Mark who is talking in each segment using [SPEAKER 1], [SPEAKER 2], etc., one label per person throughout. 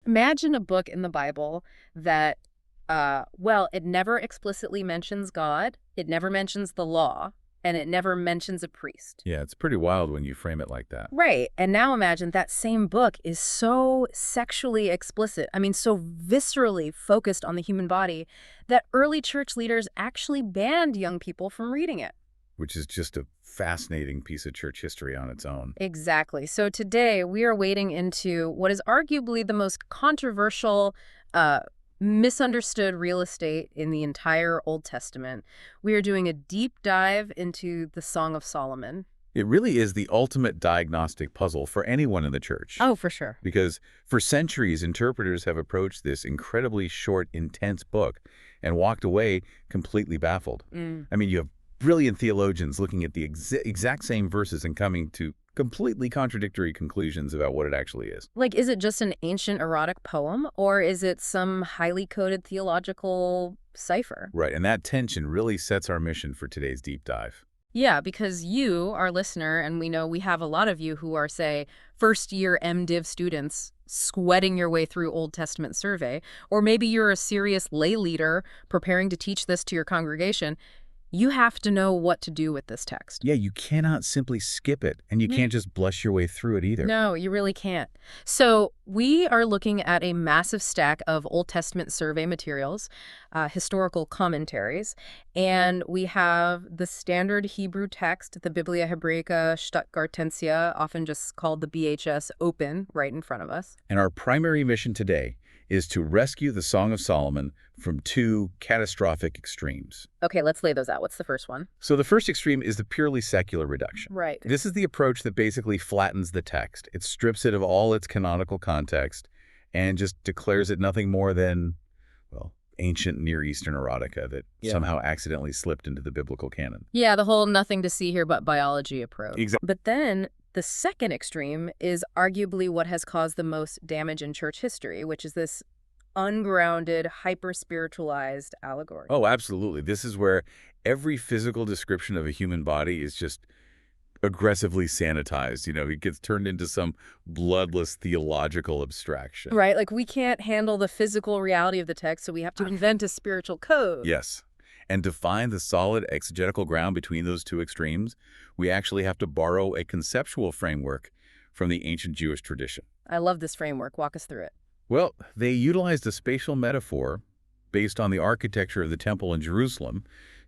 [SPEAKER 1] Imagine a book in the Bible that, well, it never explicitly mentions God, it never mentions the law, and it never mentions a priest.
[SPEAKER 2] Yeah, it's pretty wild when you frame it like that.
[SPEAKER 1] Right. And now imagine that same book is so sexually explicit, I mean, so viscerally focused on the human body, that early church leaders actually banned young people from reading it.
[SPEAKER 2] Which is just a fascinating piece of church history on its own.
[SPEAKER 1] Exactly. So today we are wading into what is arguably the most controversial, uh, misunderstood real estate in the entire Old Testament. We are doing a deep dive into the Song of Solomon.
[SPEAKER 2] It really is the ultimate diagnostic puzzle for anyone in the church.
[SPEAKER 1] Oh, for sure.
[SPEAKER 2] Because for centuries, interpreters have approached this incredibly short, intense book and walked away completely baffled. I mean, you have brilliant theologians looking at the exact same verses and coming to completely contradictory conclusions about what it actually is.
[SPEAKER 1] Like, is it just an ancient erotic poem, or is it some highly coded theological cipher?
[SPEAKER 2] Right, and that tension really sets our mission for today's deep dive.
[SPEAKER 1] Yeah, because you, our listener, and we know we have a lot of you who are, say, first-year MDiv students sweating your way through Old Testament survey, or maybe you're a serious lay leader preparing to teach this to your congregation. You have to know what to do with this text.
[SPEAKER 2] Yeah, you cannot simply skip it, and you can't just blush your way through it either.
[SPEAKER 1] No, you really can't. So we are looking at a massive stack of Old Testament survey materials, historical commentaries, and we have the standard Hebrew text, the Biblia Hebraica Stuttgartensia, often just called the BHS, open right in front of us.
[SPEAKER 2] And our primary mission today is to rescue the Song of Solomon from two catastrophic extremes.
[SPEAKER 1] Okay, let's lay those out. What's the first one?
[SPEAKER 2] So the first extreme is the purely secular reduction.
[SPEAKER 1] Right.
[SPEAKER 2] This is the approach that basically flattens the text. It strips it of all its canonical context and just declares it nothing more than, well, ancient Near Eastern erotica that somehow accidentally slipped into the biblical canon.
[SPEAKER 1] Yeah, the whole nothing to see here but biology approach.
[SPEAKER 2] Exactly.
[SPEAKER 1] But then the second extreme is arguably what has caused the most damage in church history, which is this ungrounded, hyper-spiritualized allegory.
[SPEAKER 2] Oh, absolutely. This is where every physical description of a human body is just aggressively sanitized. You know, it gets turned into some bloodless theological abstraction.
[SPEAKER 1] Right, like we can't handle the physical reality of the text, so we have to invent a spiritual code.
[SPEAKER 2] Yes. And to find the solid exegetical ground between those two extremes, we actually have to borrow a conceptual framework from the ancient Jewish tradition.
[SPEAKER 1] I love this framework. Walk us through it.
[SPEAKER 2] Well, they utilized a spatial metaphor based on the architecture of the temple in Jerusalem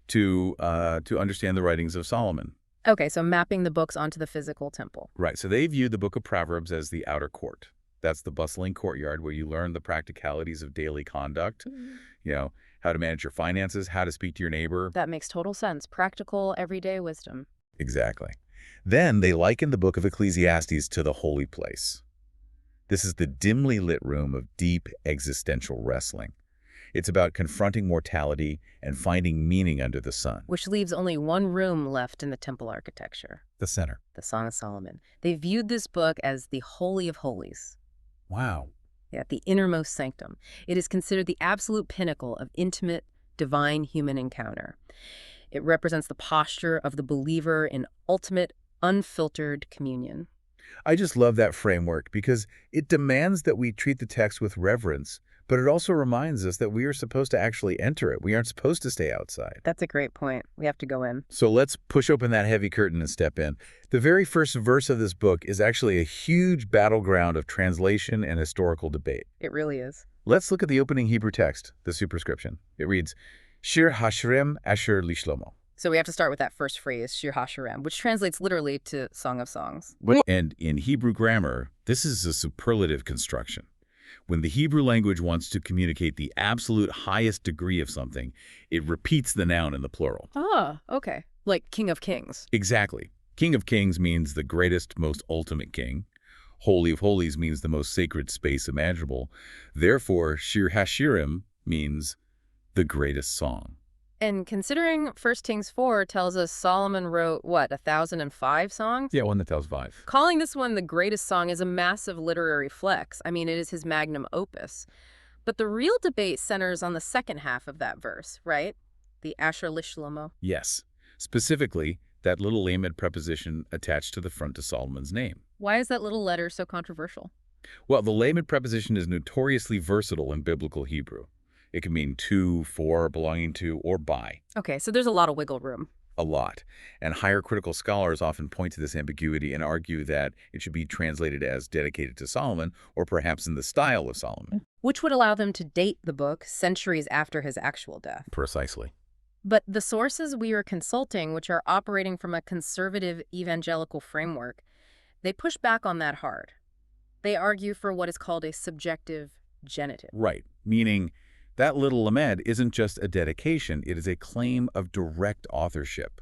[SPEAKER 2] to understand the writings of Solomon.
[SPEAKER 1] Okay, so mapping the books onto the physical temple.
[SPEAKER 2] Right, so they viewed the book of Proverbs as the outer court. That's the bustling courtyard where you learn the practicalities of daily conduct, you know, how to manage your finances, how to speak to your neighbor.
[SPEAKER 1] That makes total sense. Practical, everyday wisdom.
[SPEAKER 2] Exactly. Then they likened the book of Ecclesiastes to the holy place. This is the dimly lit room of deep existential wrestling. It's about confronting mortality and finding meaning under the sun.
[SPEAKER 1] Which leaves only one room left in the temple architecture.
[SPEAKER 2] The center.
[SPEAKER 1] The Song of Solomon. They viewed this book as the Holy of Holies.
[SPEAKER 2] Wow.
[SPEAKER 1] Yeah, the innermost sanctum. It is considered the absolute pinnacle of intimate, divine human encounter. It represents the posture of the believer in ultimate, unfiltered communion.
[SPEAKER 2] I just love that framework because it demands that we treat the text with reverence, but it also reminds us that we are supposed to actually enter it. We aren't supposed to stay outside.
[SPEAKER 1] That's a great point. We have to go in.
[SPEAKER 2] So let's push open that heavy curtain and step in. The very first verse of this book is actually a huge battleground of translation and historical debate.
[SPEAKER 1] It really is.
[SPEAKER 2] Let's look at the opening Hebrew text, the superscription. It reads, Shir Hashirim Asher Lishlomo.
[SPEAKER 1] So we have to start with that first phrase, Shir HaShirim, which translates literally to Song of Songs.
[SPEAKER 2] And in Hebrew grammar, this is a superlative construction. When the Hebrew language wants to communicate the absolute highest degree of something, it repeats the noun in the plural.
[SPEAKER 1] Ah, okay. Like King of Kings.
[SPEAKER 2] Exactly. King of Kings means the greatest, most ultimate king. Holy of Holies means the most sacred space imaginable. Therefore, Shir HaShirim means the greatest song.
[SPEAKER 1] And considering 1 Kings 4 tells us Solomon wrote, what, 1,005 songs?
[SPEAKER 2] Yeah, one that tells 5.
[SPEAKER 1] Calling this one the greatest song is a massive literary flex. I mean, it is his magnum opus. But the real debate centers on the second half of that verse, right? The Asher Lishlomo.
[SPEAKER 2] Yes. Specifically, that little lamed preposition attached to the front to Solomon's name.
[SPEAKER 1] Why is that little letter so controversial?
[SPEAKER 2] Well, the layman preposition is notoriously versatile in biblical Hebrew. It can mean to, for, belonging to, or by.
[SPEAKER 1] Okay, so there's a lot of wiggle room.
[SPEAKER 2] A lot. And higher critical scholars often point to this ambiguity and argue that it should be translated as dedicated to Solomon, or perhaps in the style of Solomon.
[SPEAKER 1] Which would allow them to date the book centuries after his actual death.
[SPEAKER 2] Precisely.
[SPEAKER 1] But the sources we are consulting, which are operating from a conservative evangelical framework, they push back on that hard. They argue for what is called a subjective genitive.
[SPEAKER 2] Right. Meaning that little Lamed isn't just a dedication, it is a claim of direct authorship.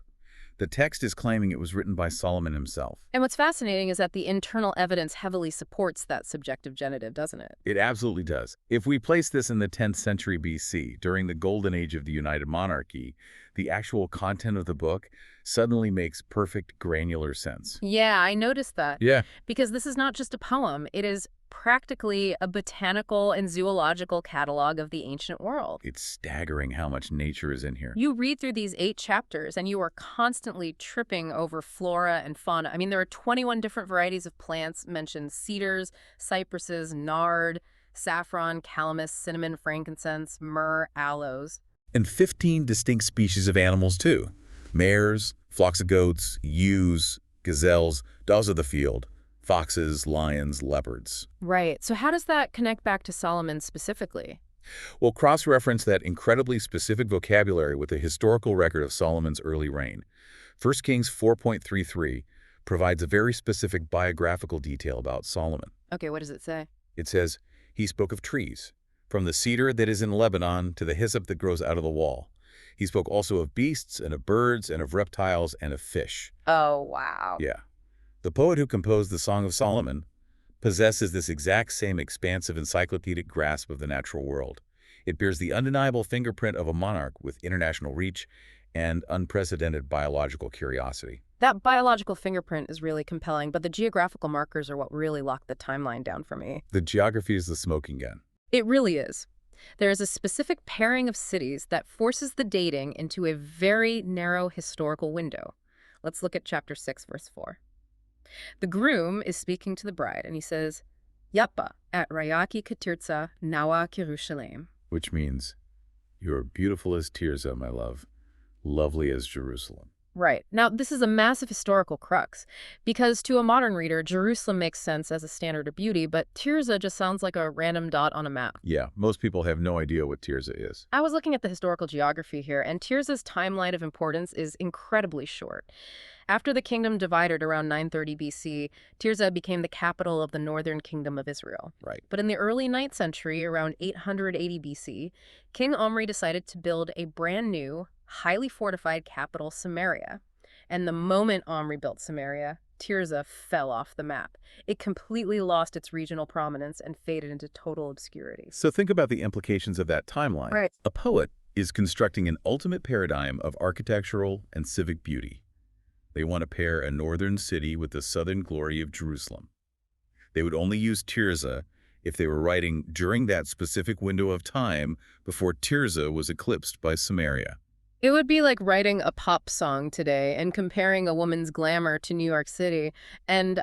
[SPEAKER 2] The text is claiming it was written by Solomon himself.
[SPEAKER 1] And what's fascinating is that the internal evidence heavily supports that subjective genitive, doesn't it?
[SPEAKER 2] It absolutely does. If we place this in the 10th century BC, during the golden age of the United Monarchy, the actual content of the book suddenly makes perfect granular sense.
[SPEAKER 1] Yeah, I noticed that.
[SPEAKER 2] Yeah.
[SPEAKER 1] Because this is not just a poem, it is practically a botanical and zoological catalog of the ancient world.
[SPEAKER 2] It's staggering how much nature is in here.
[SPEAKER 1] You read through these 8 chapters and you are constantly tripping over flora and fauna. I mean, there are 21 different varieties of plants mentioned: cedars, cypresses, nard, saffron, calamus, cinnamon, frankincense, myrrh, aloes.
[SPEAKER 2] And 15 distinct species of animals, too. Mares, flocks of goats, ewes, gazelles, dogs of the field, foxes, lions, leopards.
[SPEAKER 1] Right. So how does that connect back to Solomon specifically?
[SPEAKER 2] We'll cross-reference that incredibly specific vocabulary with the historical record of Solomon's early reign. 1 Kings 4.33 provides a very specific biographical detail about Solomon.
[SPEAKER 1] Okay, what does it say?
[SPEAKER 2] It says, he spoke of trees, from the cedar that is in Lebanon to the hyssop that grows out of the wall. He spoke also of beasts and of birds and of reptiles and of fish.
[SPEAKER 1] Oh, wow.
[SPEAKER 2] Yeah. The poet who composed the Song of Solomon possesses this exact same expansive encyclopedic grasp of the natural world. It bears the undeniable fingerprint of a monarch with international reach and unprecedented biological curiosity.
[SPEAKER 1] That biological fingerprint is really compelling, but the geographical markers are what really lock the timeline down for me.
[SPEAKER 2] The geography is the smoking gun.
[SPEAKER 1] It really is. There is a specific pairing of cities that forces the dating into a very narrow historical window. Let's look at chapter 6, verse 4. The groom is speaking to the bride, and he says, Yappa at Rayaki Katirza Nawa Kirushalem.
[SPEAKER 2] Which means, you are beautiful as Tirzah, my love, lovely as Jerusalem.
[SPEAKER 1] Right. Now, this is a massive historical crux, because to a modern reader, Jerusalem makes sense as a standard of beauty, but Tirzah just sounds like a random dot on a map.
[SPEAKER 2] Yeah, most people have no idea what Tirzah is.
[SPEAKER 1] I was looking at the historical geography here, and Tirzah's timeline of importance is incredibly short. After the kingdom divided around 930 BC, Tirzah became the capital of the northern kingdom of Israel.
[SPEAKER 2] Right.
[SPEAKER 1] But in the early 9th century, around 880 BC, King Omri decided to build a brand new, highly fortified capital, Samaria. And the moment Omri built Samaria, Tirzah fell off the map. It completely lost its regional prominence and faded into total obscurity.
[SPEAKER 2] So think about the implications of that timeline.
[SPEAKER 1] Right.
[SPEAKER 2] A poet is constructing an ultimate paradigm of architectural and civic beauty. They want to pair a northern city with the southern glory of Jerusalem. They would only use Tirzah if they were writing during that specific window of time before Tirzah was eclipsed by Samaria.
[SPEAKER 1] It would be like writing a pop song today and comparing a woman's glamour to New York City and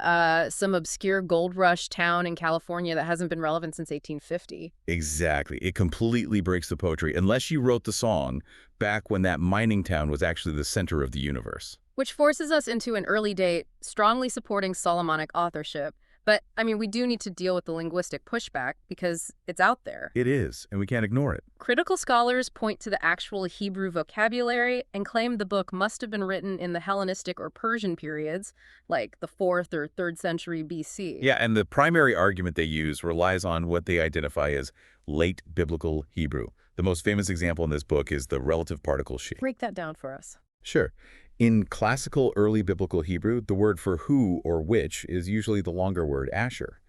[SPEAKER 1] some obscure gold rush town in California that hasn't been relevant since 1850.
[SPEAKER 2] Exactly. It completely breaks the poetry, unless you wrote the song back when that mining town was actually the center of the universe.
[SPEAKER 1] Which forces us into an early date strongly supporting Solomonic authorship. But, I mean, we do need to deal with the linguistic pushback because it's out there.
[SPEAKER 2] It is, and we can't ignore it.
[SPEAKER 1] Critical scholars point to the actual Hebrew vocabulary and claim the book must have been written in the Hellenistic or Persian periods, like the 4th or 3rd century BC.
[SPEAKER 2] Yeah, and the primary argument they use relies on what they identify as late biblical Hebrew. The most famous example in this book is the relative particle she.
[SPEAKER 1] Break that down for us.
[SPEAKER 2] Sure. In classical early biblical Hebrew, the word for who or which is usually the longer word asher.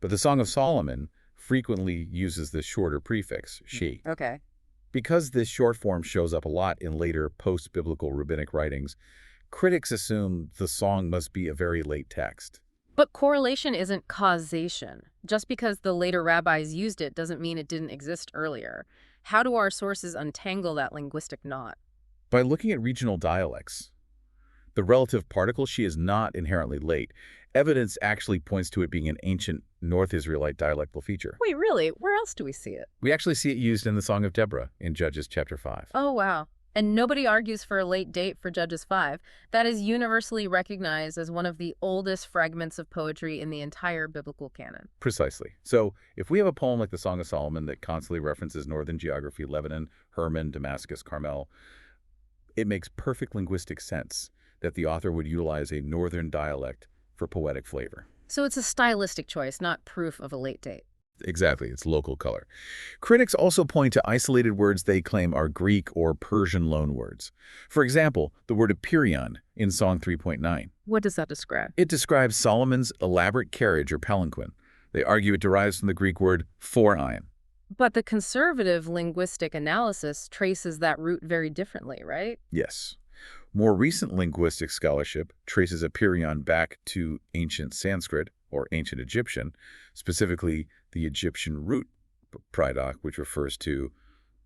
[SPEAKER 2] But the Song of Solomon frequently uses the shorter prefix, she.
[SPEAKER 1] Okay.
[SPEAKER 2] Because this short form shows up a lot in later post-biblical rabbinic writings, critics assume the song must be a very late text.
[SPEAKER 1] But correlation isn't causation. Just because the later rabbis used it doesn't mean it didn't exist earlier. How do our sources untangle that linguistic knot?
[SPEAKER 2] By looking at regional dialects, the relative particle she is not inherently late. Evidence actually points to it being an ancient North Israelite dialectal feature.
[SPEAKER 1] Wait, really? Where else do we see it?
[SPEAKER 2] We actually see it used in the Song of Deborah in Judges chapter 5.
[SPEAKER 1] Oh, wow. And nobody argues for a late date for Judges 5. That is universally recognized as one of the oldest fragments of poetry in the entire biblical canon.
[SPEAKER 2] Precisely. So if we have a poem like the Song of Solomon that constantly references northern geography, Lebanon, Hermon, Damascus, Carmel, it makes perfect linguistic sense that the author would utilize a northern dialect for poetic flavor.
[SPEAKER 1] So it's a stylistic choice, not proof of a late date.
[SPEAKER 2] Exactly, it's local color. Critics also point to isolated words they claim are Greek or Persian loanwords. For example, the word Epirion in Song 3.9.
[SPEAKER 1] What does that describe?
[SPEAKER 2] It describes Solomon's elaborate carriage or palanquin. They argue it derives from the Greek word phoraion.
[SPEAKER 1] But the conservative linguistic analysis traces that root very differently, right?
[SPEAKER 2] Yes. More recent linguistic scholarship traces Epirion back to ancient Sanskrit or ancient Egyptian, specifically the Egyptian root prydoc, which refers to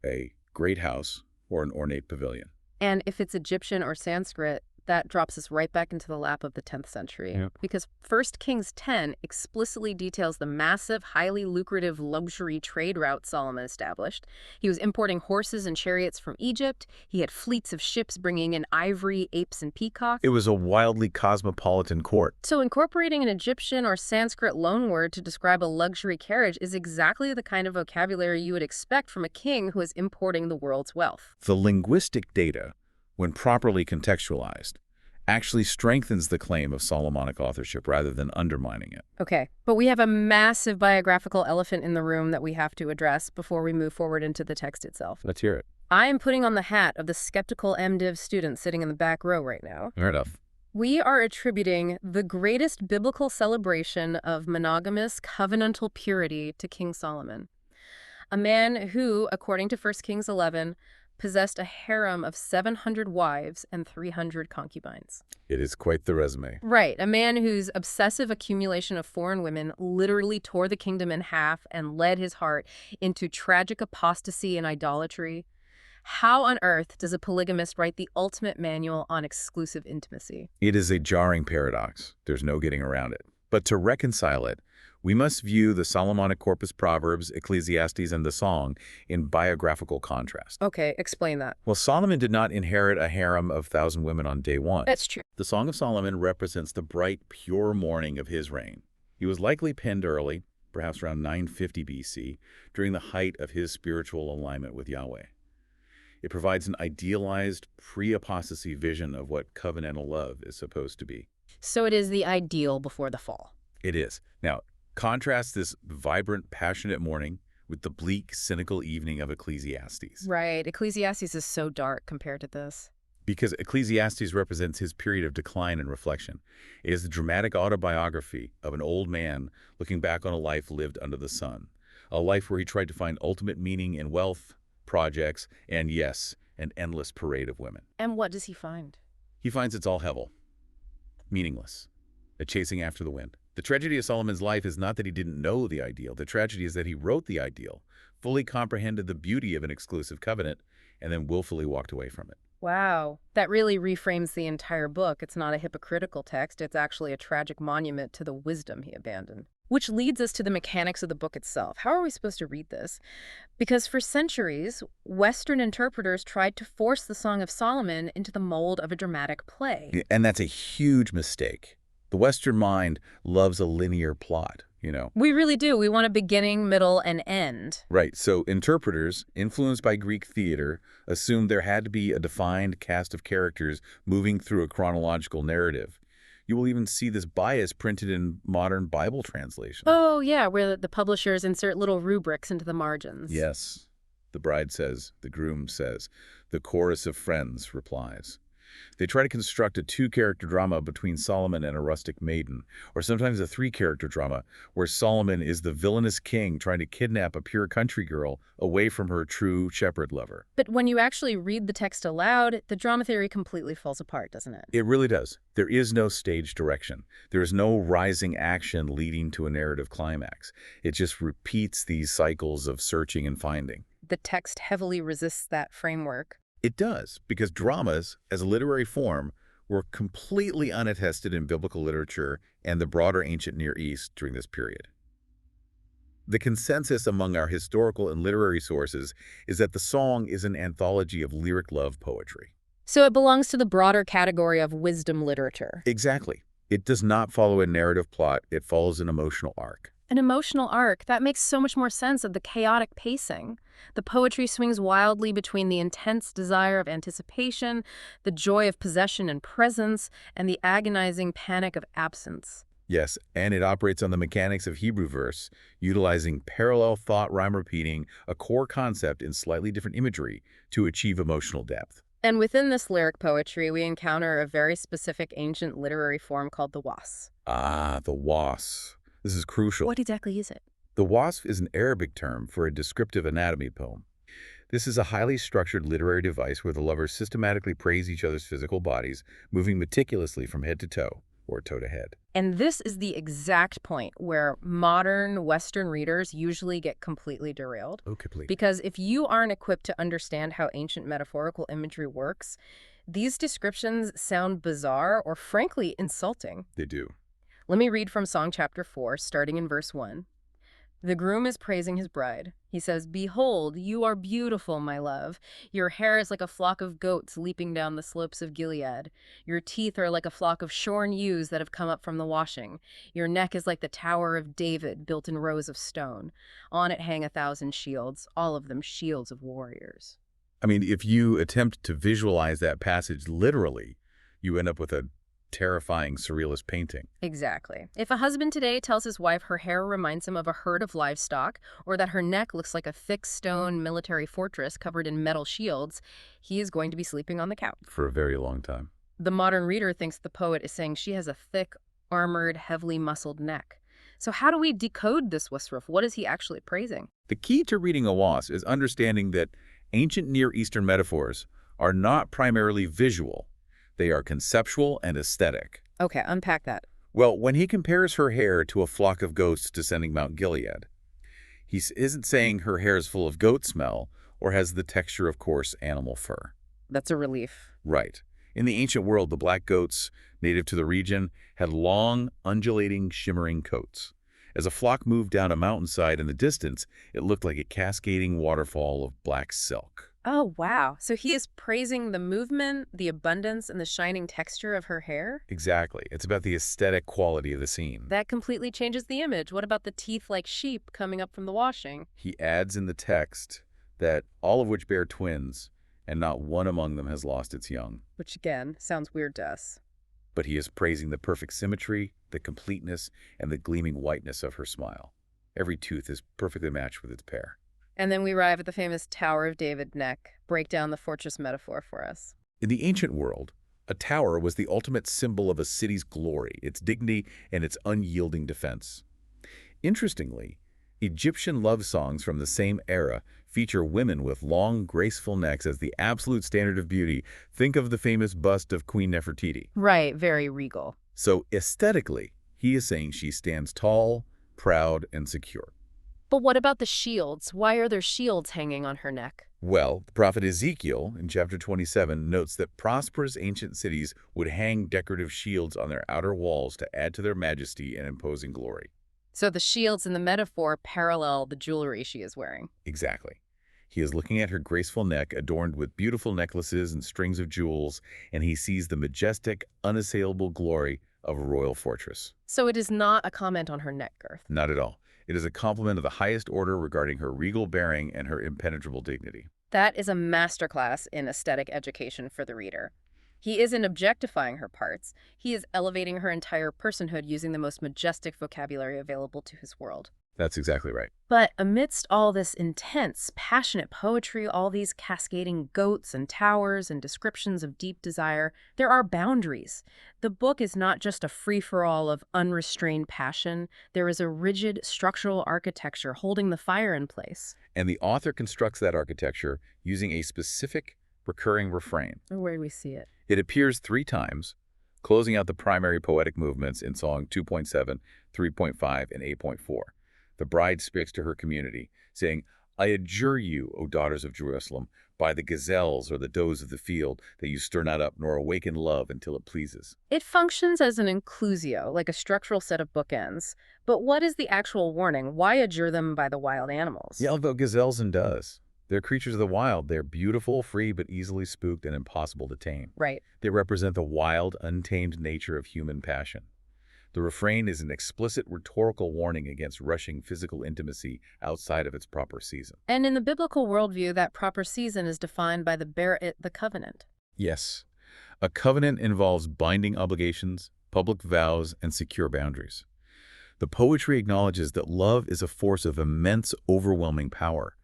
[SPEAKER 2] a great house or an ornate pavilion.
[SPEAKER 1] And if it's Egyptian or Sanskrit, that drops us right back into the lap of the 10th century.
[SPEAKER 2] Yep.
[SPEAKER 1] Because 1 Kings 10 explicitly details the massive, highly lucrative luxury trade route Solomon established. He was importing horses and chariots from Egypt. He had fleets of ships bringing in ivory, apes, and peacocks.
[SPEAKER 2] It was a wildly cosmopolitan court.
[SPEAKER 1] So incorporating an Egyptian or Sanskrit loanword to describe a luxury carriage is exactly the kind of vocabulary you would expect from a king who is importing the world's wealth.
[SPEAKER 2] The linguistic data, when properly contextualized, actually strengthens the claim of Solomonic authorship rather than undermining it.
[SPEAKER 1] Okay, but we have a massive biographical elephant in the room that we have to address before we move forward into the text itself.
[SPEAKER 2] Let's hear it.
[SPEAKER 1] I am putting on the hat of the skeptical MDiv student sitting in the back row right now.
[SPEAKER 2] Fair enough.
[SPEAKER 1] We are attributing the greatest biblical celebration of monogamous covenantal purity to King Solomon, a man who, according to 1 Kings 11, possessed a harem of 700 wives and 300 concubines.
[SPEAKER 2] It is quite the resume.
[SPEAKER 1] Right, a man whose obsessive accumulation of foreign women literally tore the kingdom in half and led his heart into tragic apostasy and idolatry. How on earth does a polygamist write the ultimate manual on exclusive intimacy?
[SPEAKER 2] It is a jarring paradox. There's no getting around it. But to reconcile it, we must view the Solomonic corpus Proverbs, Ecclesiastes, and the Song in biographical contrast.
[SPEAKER 1] Okay, explain that.
[SPEAKER 2] Well, Solomon did not inherit a harem of 1,000 women on day one.
[SPEAKER 1] That's true.
[SPEAKER 2] The Song of Solomon represents the bright, pure morning of his reign. He was likely penned early, perhaps around 950 BC, during the height of his spiritual alignment with Yahweh. It provides an idealized, pre-apostasy vision of what covenantal love is supposed to be.
[SPEAKER 1] So it is the ideal before the fall.
[SPEAKER 2] It is. Now, contrast this vibrant, passionate morning with the bleak, cynical evening of Ecclesiastes.
[SPEAKER 1] Right, Ecclesiastes is so dark compared to this.
[SPEAKER 2] Because Ecclesiastes represents his period of decline and reflection. It is the dramatic autobiography of an old man looking back on a life lived under the sun, a life where he tried to find ultimate meaning in wealth, projects, and yes, an endless parade of women.
[SPEAKER 1] And what does he find?
[SPEAKER 2] He finds it's all hevel, meaningless, a chasing after the wind. The tragedy of Solomon's life is not that he didn't know the ideal. The tragedy is that he wrote the ideal, fully comprehended the beauty of an exclusive covenant, and then willfully walked away from it.
[SPEAKER 1] Wow, that really reframes the entire book. It's not a hypocritical text. It's actually a tragic monument to the wisdom he abandoned. Which leads us to the mechanics of the book itself. How are we supposed to read this? Because for centuries, Western interpreters tried to force the Song of Solomon into the mold of a dramatic play.
[SPEAKER 2] And that's a huge mistake. The Western mind loves a linear plot, you know.
[SPEAKER 1] We really do. We want a beginning, middle, and end.
[SPEAKER 2] Right. So interpreters, influenced by Greek theater, assumed there had to be a defined cast of characters moving through a chronological narrative. You will even see this bias printed in modern Bible translations.
[SPEAKER 1] Oh, yeah, where the publishers insert little rubrics into the margins.
[SPEAKER 2] Yes. The bride says, the groom says, the chorus of friends replies. They try to construct a two-character drama between Solomon and a rustic maiden, or sometimes a three-character drama where Solomon is the villainous king trying to kidnap a pure country girl away from her true shepherd lover.
[SPEAKER 1] But when you actually read the text aloud, the drama theory completely falls apart, doesn't it?
[SPEAKER 2] It really does. There is no stage direction. There is no rising action leading to a narrative climax. It just repeats these cycles of searching and finding.
[SPEAKER 1] The text heavily resists that framework.
[SPEAKER 2] It does, because dramas, as a literary form, were completely unattested in biblical literature and the broader ancient Near East during this period. The consensus among our historical and literary sources is that the song is an anthology of lyric love poetry.
[SPEAKER 1] So it belongs to the broader category of wisdom literature.
[SPEAKER 2] Exactly. It does not follow a narrative plot, it follows an emotional arc.
[SPEAKER 1] An emotional arc that makes so much more sense of the chaotic pacing. The poetry swings wildly between the intense desire of anticipation, the joy of possession and presence, and the agonizing panic of absence.
[SPEAKER 2] Yes, and it operates on the mechanics of Hebrew verse, utilizing parallel thought rhyme repeating, a core concept in slightly different imagery, to achieve emotional depth.
[SPEAKER 1] And within this lyric poetry, we encounter a very specific ancient literary form called the was.
[SPEAKER 2] Ah, the wasf. This is crucial.
[SPEAKER 1] What exactly is it?
[SPEAKER 2] The wasf is an Arabic term for a descriptive anatomy poem. This is a highly structured literary device where the lovers systematically praise each other's physical bodies, moving meticulously from head to toe, or toe to head.
[SPEAKER 1] And this is the exact point where modern Western readers usually get completely derailed.
[SPEAKER 2] Oh, complete.
[SPEAKER 1] Because if you aren't equipped to understand how ancient metaphorical imagery works, these descriptions sound bizarre or frankly insulting.
[SPEAKER 2] They do.
[SPEAKER 1] Let me read from Song chapter 4, starting in verse 1. The groom is praising his bride. He says, "Behold, you are beautiful, my love. Your hair is like a flock of goats leaping down the slopes of Gilead. Your teeth are like a flock of shorn ewes that have come up from the washing. Your neck is like the Tower of David, built in rows of stone. On it hang 1,000 shields, all of them shields of warriors."
[SPEAKER 2] I mean, if you attempt to visualize that passage literally, you end up with a terrifying surrealist painting.
[SPEAKER 1] Exactly. If a husband today tells his wife her hair reminds him of a herd of livestock, or that her neck looks like a thick stone military fortress covered in metal shields, he is going to be sleeping on the couch.
[SPEAKER 2] For a very long time.
[SPEAKER 1] The modern reader thinks the poet is saying she has a thick, armored, heavily muscled neck. So how do we decode this wasf? What is he actually praising?
[SPEAKER 2] The key to reading a wasf is understanding that ancient Near Eastern metaphors are not primarily visual. They are conceptual and aesthetic.
[SPEAKER 1] Okay, unpack that.
[SPEAKER 2] Well, when he compares her hair to a flock of goats descending Mount Gilead, he isn't saying her hair is full of goat smell or has the texture of coarse animal fur.
[SPEAKER 1] That's a relief.
[SPEAKER 2] Right. In the ancient world, the black goats, native to the region, had long, undulating, shimmering coats. As a flock moved down a mountainside in the distance, it looked like a cascading waterfall of black silk.
[SPEAKER 1] Oh, wow. So he is praising the movement, the abundance, and the shining texture of her hair?
[SPEAKER 2] Exactly. It's about the aesthetic quality of the scene.
[SPEAKER 1] That completely changes the image. What about the teeth like sheep coming up from the washing?
[SPEAKER 2] He adds in the text that all of which bear twins, and not one among them has lost its young.
[SPEAKER 1] Which, again, sounds weird to us.
[SPEAKER 2] But he is praising the perfect symmetry, the completeness, and the gleaming whiteness of her smile. Every tooth is perfectly matched with its pair.
[SPEAKER 1] And then we arrive at the famous Tower of David neck. Break down the fortress metaphor for us.
[SPEAKER 2] In the ancient world, a tower was the ultimate symbol of a city's glory, its dignity, and its unyielding defense. Interestingly, Egyptian love songs from the same era feature women with long, graceful necks as the absolute standard of beauty. Think of the famous bust of Queen Nefertiti.
[SPEAKER 1] Right, very regal.
[SPEAKER 2] So aesthetically, he is saying she stands tall, proud, and secure.
[SPEAKER 1] But what about the shields? Why are there shields hanging on her neck?
[SPEAKER 2] Well, the prophet Ezekiel, in chapter 27, notes that prosperous ancient cities would hang decorative shields on their outer walls to add to their majesty and imposing glory.
[SPEAKER 1] So the shields in the metaphor parallel the jewelry she is wearing.
[SPEAKER 2] Exactly. He is looking at her graceful neck adorned with beautiful necklaces and strings of jewels, and he sees the majestic, unassailable glory of a royal fortress.
[SPEAKER 1] So it is not a comment on her neck girth.
[SPEAKER 2] Not at all. It is a compliment of the highest order regarding her regal bearing and her impenetrable dignity.
[SPEAKER 1] That is a masterclass in aesthetic education for the reader. He isn't objectifying her parts. He is elevating her entire personhood using the most majestic vocabulary available to his world.
[SPEAKER 2] That's exactly right.
[SPEAKER 1] But amidst all this intense, passionate poetry, all these cascading goats and towers and descriptions of deep desire, there are boundaries. The book is not just a free-for-all of unrestrained passion. There is a rigid structural architecture holding the fire in place.
[SPEAKER 2] And the author constructs that architecture using a specific recurring refrain.
[SPEAKER 1] Where do we see it?
[SPEAKER 2] It appears 3 times, closing out the primary poetic movements in Song 2.7, 3.5, and 8.4. The bride speaks to her community, saying, I adjure you, O daughters of Jerusalem, by the gazelles or the does of the field, that you stir not up nor awaken love until it pleases.
[SPEAKER 1] It functions as an inclusio, like a structural set of bookends. But what is the actual warning? Why adjure them by the wild animals?
[SPEAKER 2] Yeah, about gazelles and does. They're creatures of the wild. They're beautiful, free, but easily spooked and impossible to tame.
[SPEAKER 1] Right.
[SPEAKER 2] They represent the wild, untamed nature of human passion. The refrain is an explicit rhetorical warning against rushing physical intimacy outside of its proper season.
[SPEAKER 1] And in the biblical worldview, that proper season is defined by the berit, the covenant.
[SPEAKER 2] Yes, a covenant involves binding obligations, public vows, and secure boundaries. The poetry acknowledges that love is a force of immense, overwhelming power.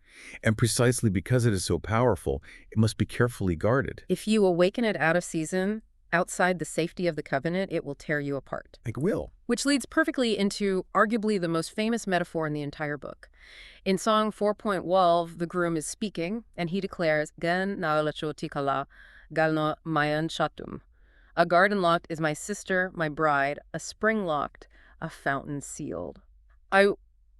[SPEAKER 2] And precisely because it is so powerful, it must be carefully guarded.
[SPEAKER 1] If you awaken it out of season, outside the safety of the covenant, it will tear you apart.
[SPEAKER 2] Like will.
[SPEAKER 1] Which leads perfectly into arguably the most famous metaphor in the entire book. In Song 4.12, the groom is speaking, and he declares, Gan naolachotikala galno mayan shatum. A garden locked is my sister, my bride, a spring locked, a fountain sealed. I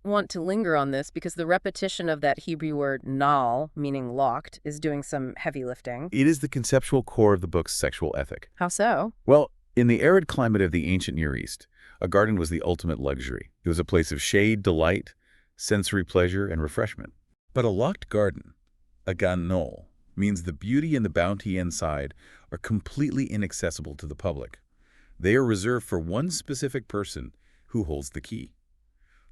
[SPEAKER 1] want to linger on this because the repetition of that Hebrew word nal, meaning locked, is doing some heavy lifting.
[SPEAKER 2] It is the conceptual core of the book's sexual ethic.
[SPEAKER 1] How so?
[SPEAKER 2] Well, in the arid climate of the ancient Near East, a garden was the ultimate luxury. It was a place of shade, delight, sensory pleasure, and refreshment. But a locked garden, a ganol, means the beauty and the bounty inside are completely inaccessible to the public. They are reserved for one specific person who holds the key.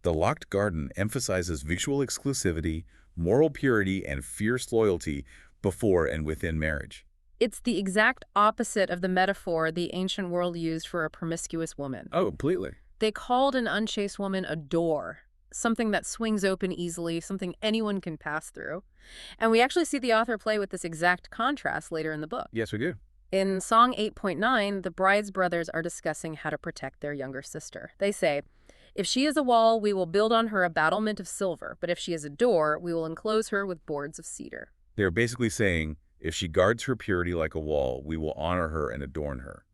[SPEAKER 2] The locked garden emphasizes visual exclusivity, moral purity, and fierce loyalty before and within marriage.
[SPEAKER 1] It's the exact opposite of the metaphor the ancient world used for a promiscuous woman.
[SPEAKER 2] Oh, completely.
[SPEAKER 1] They called an unchaste woman a door, something that swings open easily, something anyone can pass through. And we actually see the author play with this exact contrast later in the book.
[SPEAKER 2] Yes, we do.
[SPEAKER 1] In Song 8.9, the bride's brothers are discussing how to protect their younger sister. They say, if she is a wall, we will build on her a battlement of silver, but if she is a door, we will enclose her with boards of cedar.
[SPEAKER 2] They're basically saying, if she guards her purity like a wall, we will honor her and adorn her.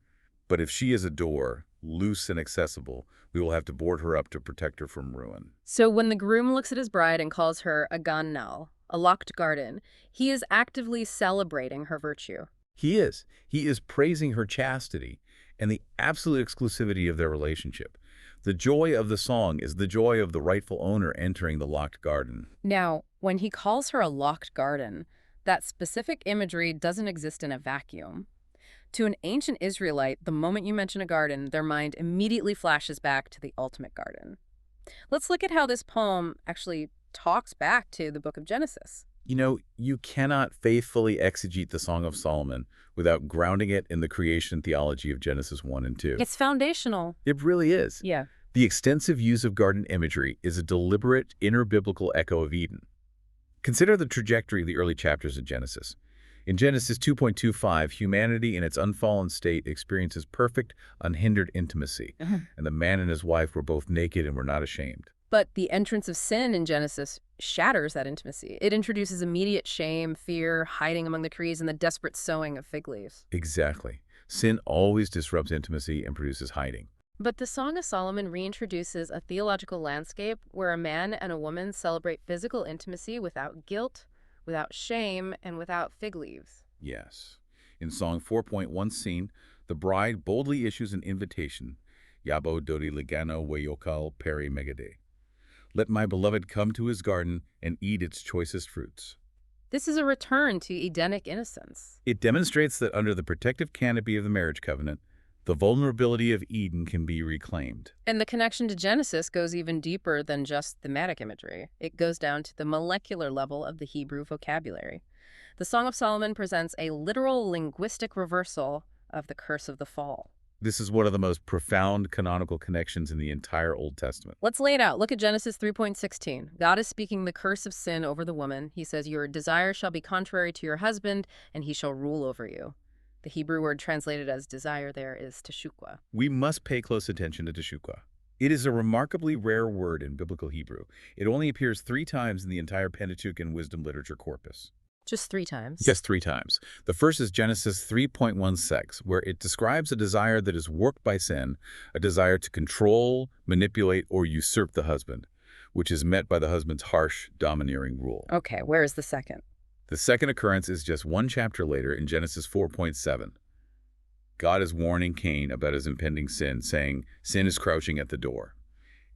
[SPEAKER 2] But if she is a door, loose and accessible, we will have to board her up to protect her from ruin.
[SPEAKER 1] So when the groom looks at his bride and calls her a gannal, a locked garden, he is actively celebrating her virtue.
[SPEAKER 2] He is. He is praising her chastity and the absolute exclusivity of their relationship. The joy of the song is the joy of the rightful owner entering the locked garden.
[SPEAKER 1] Now, when he calls her a locked garden, that specific imagery doesn't exist in a vacuum. To an ancient Israelite, the moment you mention a garden, their mind immediately flashes back to the ultimate garden. Let's look at how this poem actually talks back to the book of Genesis.
[SPEAKER 2] You know, you cannot faithfully exegete the Song of Solomon without grounding it in the creation theology of Genesis 1 and 2.
[SPEAKER 1] It's foundational.
[SPEAKER 2] It really is.
[SPEAKER 1] Yeah.
[SPEAKER 2] The extensive use of garden imagery is a deliberate inner-biblical echo of Eden. Consider the trajectory of the early chapters of Genesis. In Genesis 2.25, humanity in its unfallen state experiences perfect, unhindered intimacy, and the man and his wife were both naked and were not ashamed.
[SPEAKER 1] But the entrance of sin in Genesis shatters that intimacy. It introduces immediate shame, fear, hiding among the trees, and the desperate sowing of fig leaves.
[SPEAKER 2] Exactly. Sin always disrupts intimacy and produces hiding.
[SPEAKER 1] But the Song of Solomon reintroduces a theological landscape where a man and a woman celebrate physical intimacy without guilt, without shame, and without fig leaves.
[SPEAKER 2] Yes. In Song 4.1 scene, the bride boldly issues an invitation, Yabo dodi ligano weyokal peri megade. Let my beloved come to his garden and eat its choicest fruits.
[SPEAKER 1] This is a return to Edenic innocence.
[SPEAKER 2] It demonstrates that under the protective canopy of the marriage covenant, the vulnerability of Eden can be reclaimed.
[SPEAKER 1] And the connection to Genesis goes even deeper than just thematic imagery. It goes down to the molecular level of the Hebrew vocabulary. The Song of Solomon presents a literal linguistic reversal of the curse of the fall.
[SPEAKER 2] This is one of the most profound canonical connections in the entire Old Testament.
[SPEAKER 1] Let's lay it out. Look at Genesis 3.16. God is speaking the curse of sin over the woman. He says, your desire shall be contrary to your husband, and he shall rule over you. The Hebrew word translated as desire there is teshukwa.
[SPEAKER 2] We must pay close attention to teshukwa. It is a remarkably rare word in biblical Hebrew. It only appears 3 times in the entire Pentateuch and wisdom literature corpus.
[SPEAKER 1] Just 3 times?
[SPEAKER 2] Just 3 times. The first is Genesis 3.16, where it describes a desire that is worked by sin, a desire to control, manipulate, or usurp the husband. which is met by the husband's harsh, domineering rule.
[SPEAKER 1] Okay, where is the second?
[SPEAKER 2] The second occurrence is just one chapter later in Genesis 4:7. God is warning Cain about his impending sin, saying, "Sin is crouching at the door.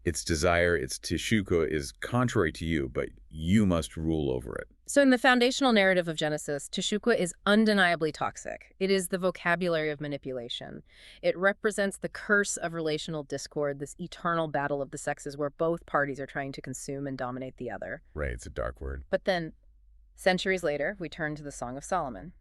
[SPEAKER 2] Its desire, its teshukah, is contrary to you, but you must rule over it."
[SPEAKER 1] So in the foundational narrative of Genesis, teshukah is undeniably toxic. It is the vocabulary of manipulation. It represents the curse of relational discord, this eternal battle of the sexes where both parties are trying to consume and dominate the other.
[SPEAKER 2] Right, it's a dark word.
[SPEAKER 1] But then, centuries later, we turn to the Song of Solomon,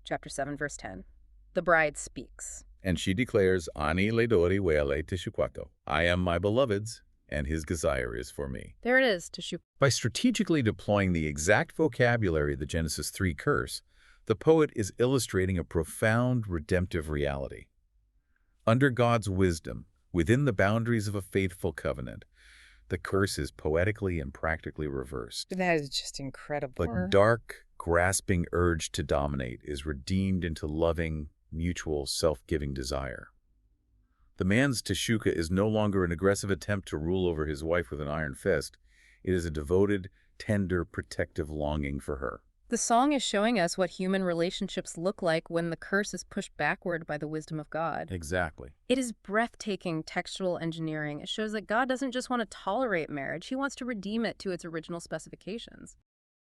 [SPEAKER 1] chapter 7, verse 10. The bride speaks.
[SPEAKER 2] And she declares, "Ani ledori weale teshukwato. I am my beloved's, and his desire is for me."
[SPEAKER 1] There it is, teshukah.
[SPEAKER 2] By strategically deploying the exact vocabulary of the Genesis 3 curse, the poet is illustrating a profound redemptive reality. Under God's wisdom, within the boundaries of a faithful covenant, the curse is poetically and practically reversed.
[SPEAKER 1] That is just incredible.
[SPEAKER 2] The dark, grasping urge to dominate is redeemed into loving, mutual, self-giving desire. The man's teshukah is no longer an aggressive attempt to rule over his wife with an iron fist. It is a devoted, tender, protective longing for her.
[SPEAKER 1] The song is showing us what human relationships look like when the curse is pushed backward by the wisdom of God.
[SPEAKER 2] Exactly.
[SPEAKER 1] It is breathtaking textual engineering. It shows that God doesn't just want to tolerate marriage, he wants to redeem it to its original specifications.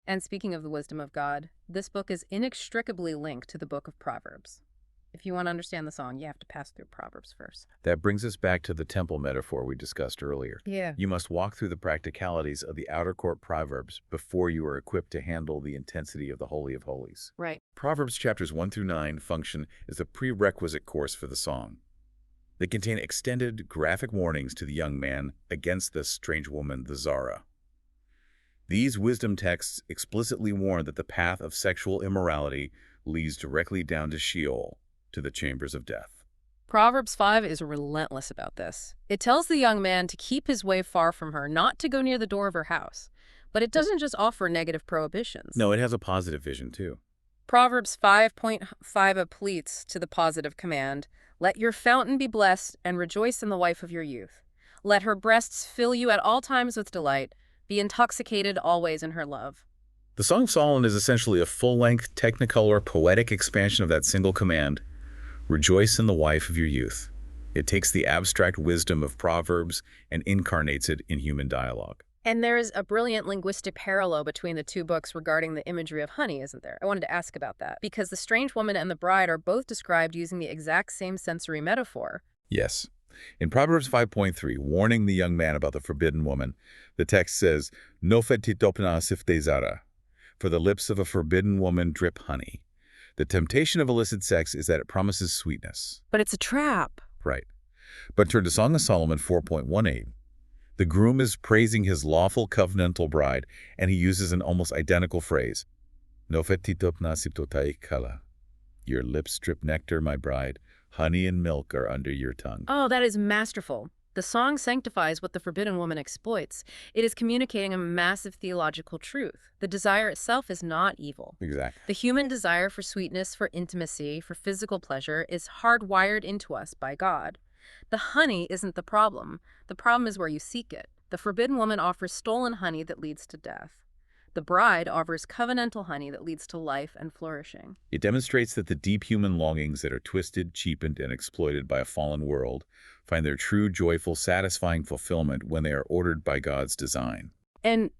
[SPEAKER 1] And speaking of the wisdom of God, this book is inextricably linked to the book of Proverbs. If you want to understand the song, you have to pass through Proverbs first.
[SPEAKER 2] That brings us back to the temple metaphor we discussed earlier.
[SPEAKER 1] Yeah.
[SPEAKER 2] You must walk through the practicalities of the outer court Proverbs before you are equipped to handle the intensity of the Holy of Holies.
[SPEAKER 1] Right.
[SPEAKER 2] Proverbs chapters 1 through 9 function as a prerequisite course for the song. They contain extended, graphic warnings to the young man against the strange woman, the Zara. These wisdom texts explicitly warn that the path of sexual immorality leads directly down to Sheol, to the chambers of death.
[SPEAKER 1] Proverbs 5 is relentless about this. It tells the young man to keep his way far from her, not to go near the door of her house. But it doesn't just offer negative prohibitions.
[SPEAKER 2] No, it has a positive vision too.
[SPEAKER 1] Proverbs 5.5 pleads to the positive command, "Let your fountain be blessed and rejoice in the wife of your youth. Let her breasts fill you at all times with delight. Be intoxicated always in her love."
[SPEAKER 2] The Song of Solomon is essentially a full-length, technicolor, poetic expansion of that single command, "Rejoice in the wife of your youth." It takes the abstract wisdom of Proverbs and incarnates it in human dialogue.
[SPEAKER 1] And there is a brilliant linguistic parallel between the two books regarding the imagery of honey, isn't there? I wanted to ask about that, because the strange woman and the bride are both described using the exact same sensory metaphor.
[SPEAKER 2] Yes. In Proverbs 5.3, warning the young man about the forbidden woman, the text says, "Nofet titopna sifte zara," for the lips of a forbidden woman drip honey. The temptation of illicit sex is that it promises sweetness.
[SPEAKER 1] But it's a trap.
[SPEAKER 2] Right. But turn to Song of Solomon 4.18. The groom is praising his lawful covenantal bride, and he uses an almost identical phrase. "Nofet titopna siptotai kala." Your lips drip nectar, my bride. Honey and milk are under your tongue.
[SPEAKER 1] Oh, that is masterful. The song sanctifies what the forbidden woman exploits. It is communicating a massive theological truth. The desire itself is not evil.
[SPEAKER 2] Exactly.
[SPEAKER 1] The human desire for sweetness, for intimacy, for physical pleasure is hardwired into us by God. The honey isn't the problem. The problem is where you seek it. The forbidden woman offers stolen honey that leads to death. The bride offers covenantal honey that leads to life and flourishing.
[SPEAKER 2] It demonstrates that the deep human longings that are twisted, cheapened, and exploited by a fallen world find their true, joyful, satisfying fulfillment when they are ordered by God's design.
[SPEAKER 1] And,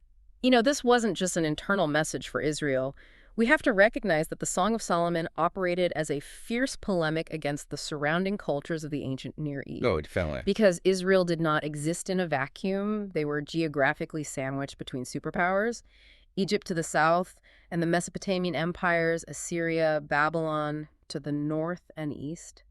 [SPEAKER 1] this wasn't just an internal message for Israel. We have to recognize that the Song of Solomon operated as a fierce polemic against the surrounding cultures of the ancient Near East.
[SPEAKER 2] Oh, definitely.
[SPEAKER 1] Because Israel did not exist in a vacuum. They were geographically sandwiched between superpowers. Egypt to the south, and the Mesopotamian empires, Assyria, Babylon to the north and east.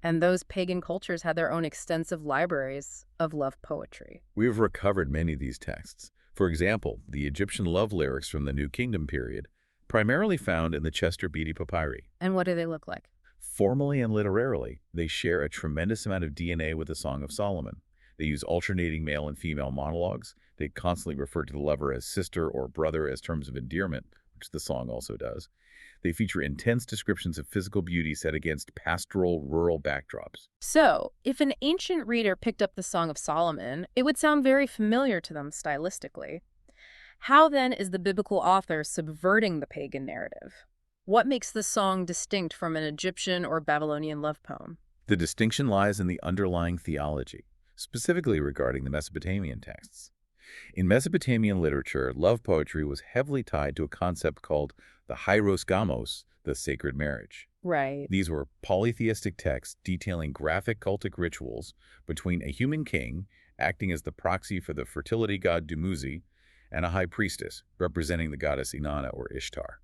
[SPEAKER 1] And those pagan cultures had their own extensive libraries of love poetry.
[SPEAKER 2] We've recovered many of these texts. For example, the Egyptian love lyrics from the New Kingdom period, primarily found in the Chester Beatty Papyri.
[SPEAKER 1] And what do they look like?
[SPEAKER 2] Formally and literarily, they share a tremendous amount of DNA with the Song of Solomon. They use alternating male and female monologues. They constantly refer to the lover as sister or brother as terms of endearment, which the song also does. They feature intense descriptions of physical beauty set against pastoral, rural backdrops.
[SPEAKER 1] So, if an ancient reader picked up the Song of Solomon, it would sound very familiar to them stylistically. How then is the biblical author subverting the pagan narrative? What makes the song distinct from an Egyptian or Babylonian love poem?
[SPEAKER 2] The distinction lies in the underlying theology, specifically regarding the Mesopotamian texts. In Mesopotamian literature, love poetry was heavily tied to a concept called the hieros gamos, the sacred marriage.
[SPEAKER 1] Right.
[SPEAKER 2] These were polytheistic texts detailing graphic cultic rituals between a human king, acting as the proxy for the fertility god Dumuzi, and a high priestess, representing the goddess Inanna or Ishtar.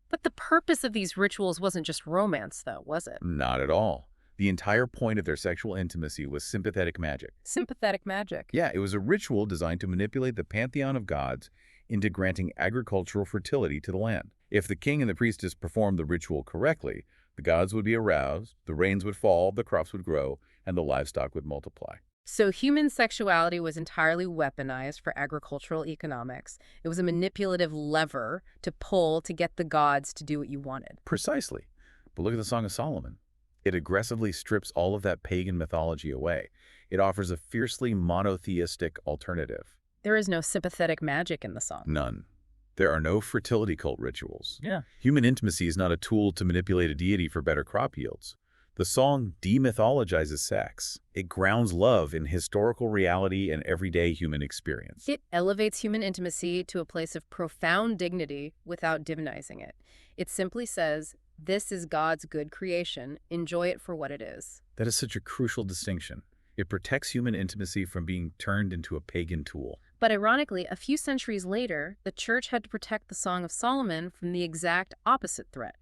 [SPEAKER 1] But the purpose of these rituals wasn't just romance, though, was it?
[SPEAKER 2] Not at all. The entire point of their sexual intimacy was sympathetic magic.
[SPEAKER 1] Sympathetic magic.
[SPEAKER 2] Yeah, it was a ritual designed to manipulate the pantheon of gods into granting agricultural fertility to the land. If the king and the priestess performed the ritual correctly, the gods would be aroused, the rains would fall, the crops would grow, and the livestock would multiply.
[SPEAKER 1] So human sexuality was entirely weaponized for agricultural economics. It was a manipulative lever to pull to get the gods to do what you wanted.
[SPEAKER 2] Precisely. But look at the Song of Solomon. It aggressively strips all of that pagan mythology away. It offers a fiercely monotheistic alternative.
[SPEAKER 1] There is no sympathetic magic in the song.
[SPEAKER 2] None. There are no fertility cult rituals.
[SPEAKER 1] Yeah.
[SPEAKER 2] Human intimacy is not a tool to manipulate a deity for better crop yields. The song demythologizes sex. It grounds love in historical reality and everyday human experience.
[SPEAKER 1] It elevates human intimacy to a place of profound dignity without divinizing it. It simply says, this is God's good creation. Enjoy it for what it is.
[SPEAKER 2] That is such a crucial distinction. It protects human intimacy from being turned into a pagan tool.
[SPEAKER 1] But ironically, a few centuries later, the church had to protect the Song of Solomon from the exact opposite threat.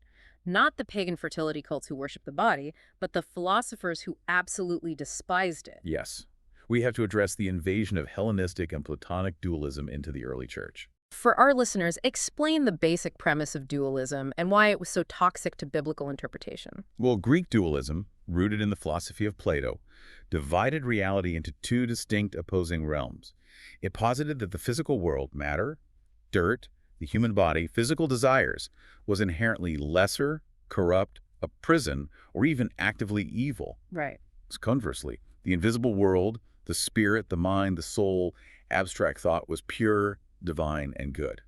[SPEAKER 1] Not the pagan fertility cults who worship the body, but the philosophers who absolutely despised it.
[SPEAKER 2] Yes. We have to address the invasion of Hellenistic and Platonic dualism into the early church.
[SPEAKER 1] For our listeners, explain the basic premise of dualism and why it was so toxic to biblical interpretation.
[SPEAKER 2] Well, Greek dualism, rooted in the philosophy of Plato, divided reality into two distinct opposing realms. It posited that the physical world, matter, dirt, the human body, physical desires, was inherently lesser, corrupt, a prison, or even actively evil.
[SPEAKER 1] Right.
[SPEAKER 2] Conversely, the invisible world, the spirit, the mind, the soul, abstract thought was pure, divine, and good.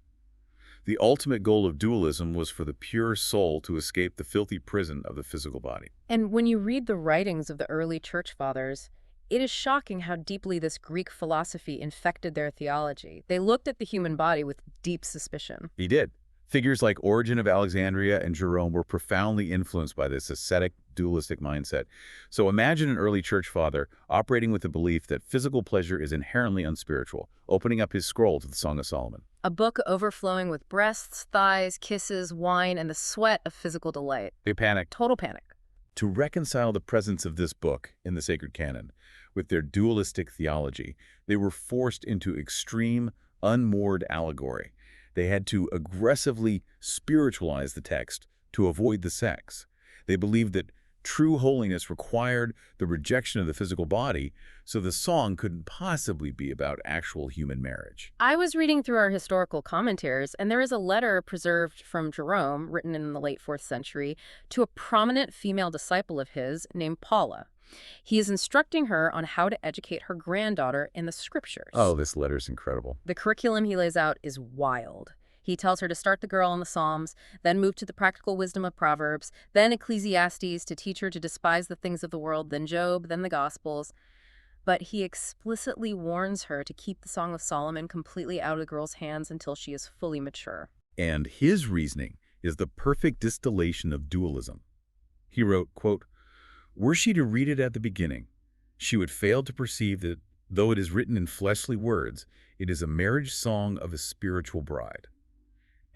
[SPEAKER 2] The ultimate goal of dualism was for the pure soul to escape the filthy prison of the physical body.
[SPEAKER 1] And when you read the writings of the early church fathers, it is shocking how deeply this Greek philosophy infected their theology. They looked at the human body with deep suspicion.
[SPEAKER 2] He did. Figures like Origen of Alexandria and Jerome were profoundly influenced by this ascetic, dualistic mindset. So imagine an early church father operating with the belief that physical pleasure is inherently unspiritual, opening up his scroll to the Song of Solomon.
[SPEAKER 1] A book overflowing with breasts, thighs, kisses, wine, and the sweat of physical delight.
[SPEAKER 2] They panicked.
[SPEAKER 1] Total panic.
[SPEAKER 2] To reconcile the presence of this book in the sacred canon with their dualistic theology, they were forced into extreme, unmoored allegory. They had to aggressively spiritualize the text to avoid the sex. They believed that true holiness required the rejection of the physical body, so the song couldn't possibly be about actual human marriage.
[SPEAKER 1] I was reading through our historical commentaries, and there is a letter preserved from Jerome, written in the late 4th century, to a prominent female disciple of his named Paula. He is instructing her on how to educate her granddaughter in the scriptures.
[SPEAKER 2] Oh, this letter's incredible.
[SPEAKER 1] The curriculum he lays out is wild. He tells her to start the girl in the Psalms, then move to the practical wisdom of Proverbs, then Ecclesiastes to teach her to despise the things of the world, then Job, then the Gospels. But he explicitly warns her to keep the Song of Solomon completely out of the girl's hands until she is fully mature.
[SPEAKER 2] And his reasoning is the perfect distillation of dualism. He wrote, quote, "Were she to read it at the beginning, she would fail to perceive that, though it is written in fleshly words, it is a marriage song of a spiritual bride.